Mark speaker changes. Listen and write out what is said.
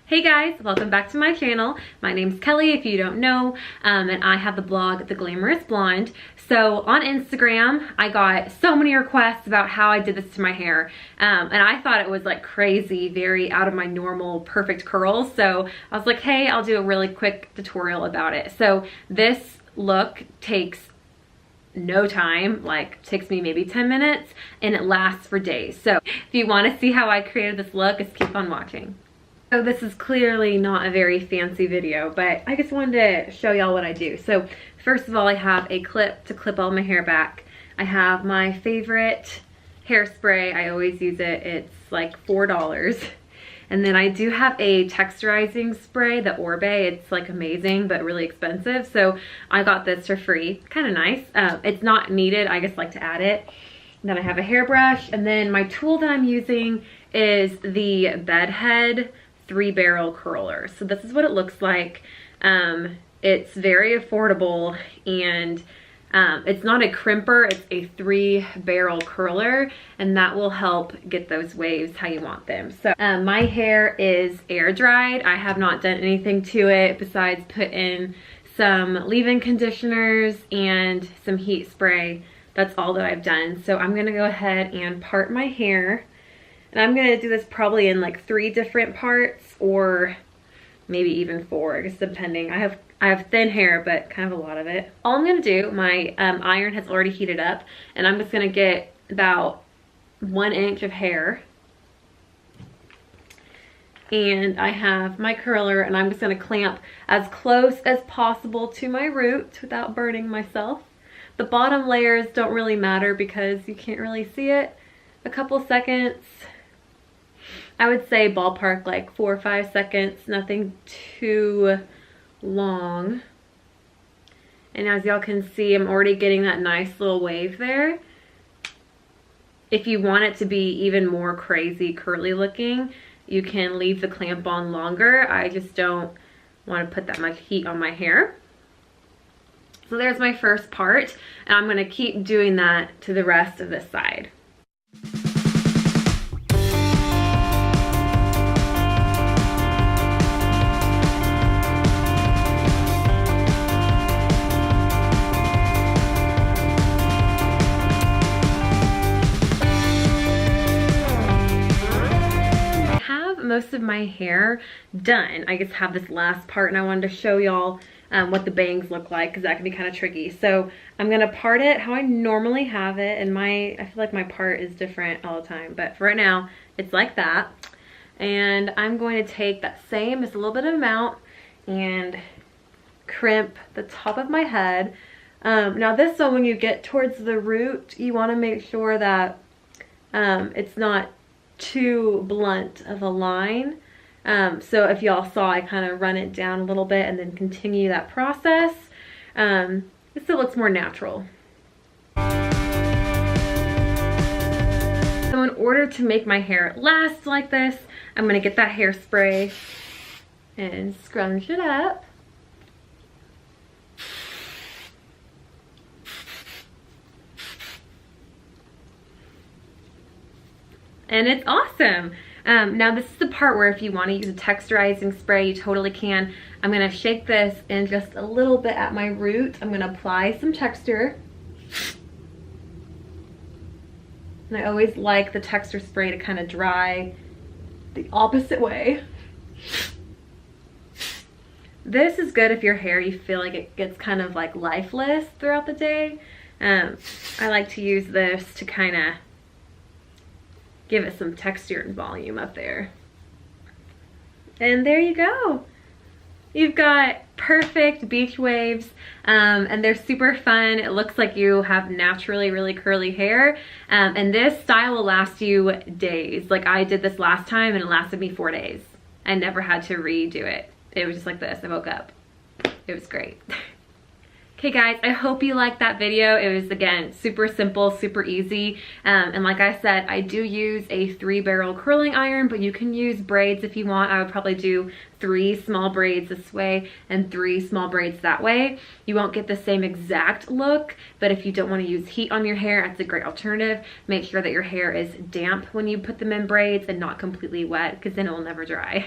Speaker 1: Hey guys, welcome back to my channel. My name's Kelly, if you don't know, and I have the blog The Glamorous Blonde. So on Instagram, I got so many requests about how I did this to my hair, and I thought it was like crazy, very out of my normal perfect curls. So I was like, hey, I'll do a really quick tutorial about it. So this look takes no time, like takes me maybe 10 minutes, and it lasts for days. So if you want to see how I created this look, just keep on watching. So this is clearly not a very fancy video, but I just wanted to show y'all what I do. So first of all, I have a clip to clip all my hair back. I have my favorite hairspray. I always use it. It's like $4. And then I do have a texturizing spray, the Orbe. It's like amazing, but really expensive. So I got this for free. Kind of nice. It's not needed. I just like to add it. And then I have a hairbrush. And then my tool that I'm using is the Bedhead 3-barrel curler. So this is what it looks like. It's very affordable, and it's not a crimper, it's a 3-barrel curler, and that will help get those waves how you want them. So my hair is air dried. I have not done anything to it besides put in some leave-in conditioners and some heat spray. That's all that I've done. So I'm gonna go ahead and part my hair. And I'm gonna do this probably in like 3 different parts, or maybe even 4, just depending. I have thin hair, but kind of a lot of it. All I'm gonna do, my iron has already heated up, and I'm just gonna get about 1 inch of hair. And I have my curler, and I'm just gonna clamp as close as possible to my root without burning myself. The bottom layers don't really matter because you can't really see it. A couple seconds. I would say ballpark like 4 or 5 seconds, nothing too long. And as y'all can see, I'm already getting that nice little wave there. If you want it to be even more crazy curly looking, you can leave the clamp on longer. I just don't want to put that much heat on my hair. So there's my first part, and I'm going to keep doing that to the rest of this side. Most of my hair done. I just have this last part, and I wanted to show y'all what the bangs look like, because that can be kind of tricky. So I'm gonna part it how I normally have it, and I feel like my part is different all the time, but for right now it's like that. And I'm going to take that same, just a little bit of amount, and crimp the top of my head. Now this one, when you get towards the root, you want to make sure that it's not too blunt of a line. So if y'all saw, I kind of run it down a little bit and then continue that process. It still looks more natural. So in order to make my hair last like this, I'm gonna get that hairspray and scrunch it up. And it's awesome. Now this is the part where if you want to use a texturizing spray, you totally can. I'm going to shake this in just a little bit at my root. I'm going to apply some texture. And I always like the texture spray to kind of dry the opposite way. This is good if your hair, you feel like it gets kind of like lifeless throughout the day. I like to use this to kind of give it some texture and volume up there. And there you go. You've got perfect beach waves, and they're super fun. It looks like you have naturally really curly hair, and this style will last you days. Like I did this last time, and it lasted me 4 days. I never had to redo it. It was just like this. I woke up. It was great. Okay guys, I hope you liked that video. It was, again, super simple, super easy. And like I said, I do use a 3-barrel curling iron, but you can use braids if you want. I would probably do 3 small braids this way and 3 small braids that way. You won't get the same exact look, but if you don't want to use heat on your hair, that's a great alternative. Make sure that your hair is damp when you put them in braids and not completely wet, because then it will never dry.